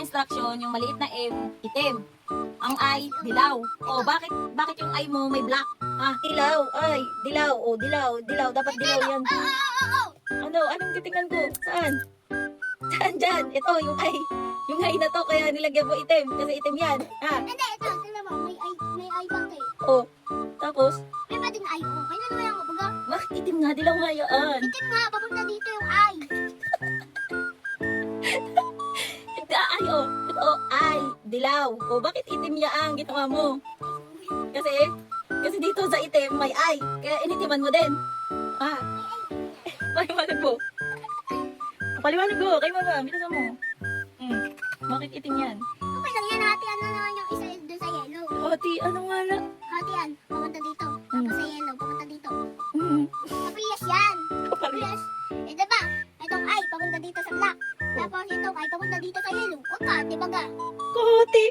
instruction, yung maliit na M, itim. Ang I, dilaw. O, bakit yung I mo may black? Ha? Dilaw, ay, dilaw. O, dilaw. Dapat dilaw yan. Anong titingnan ko? Saan? Saan dyan? Ito, yung I. Yung I na to, kaya nilagyan mo itim. Kasi itim yan. Ha? Hindi, ito. Tingnan mo, may ay bang O, tapos, May pa din ay ko. Kailan naman yung baga? bakit itim nga? Dilaw nga yan. Itim nga, papunta dito yung ay. Ay, o. Ito, I, dilaw. O, bakit itim yan? Ginawa mo. Kasi dito sa itim, may I. Kaya initiman mo din. Ha? Paliwanag mo. Paliwanag mo. Kay mama, bilisan mo. Bakit itim yan? Okay lang yan, hatian na naman yung isa doon sa yellow. Oti, ano nga na? Hatian, papunta dito. Tapos sa yellow, papunta dito. Hmm. Kapiyas yan. Kapal- Kapiyas. Eh, diba? Itong ay, papunta dito sa black. Tapos itong ay, papunta dito sa yellow. Huwag ka, diba ga? Koti.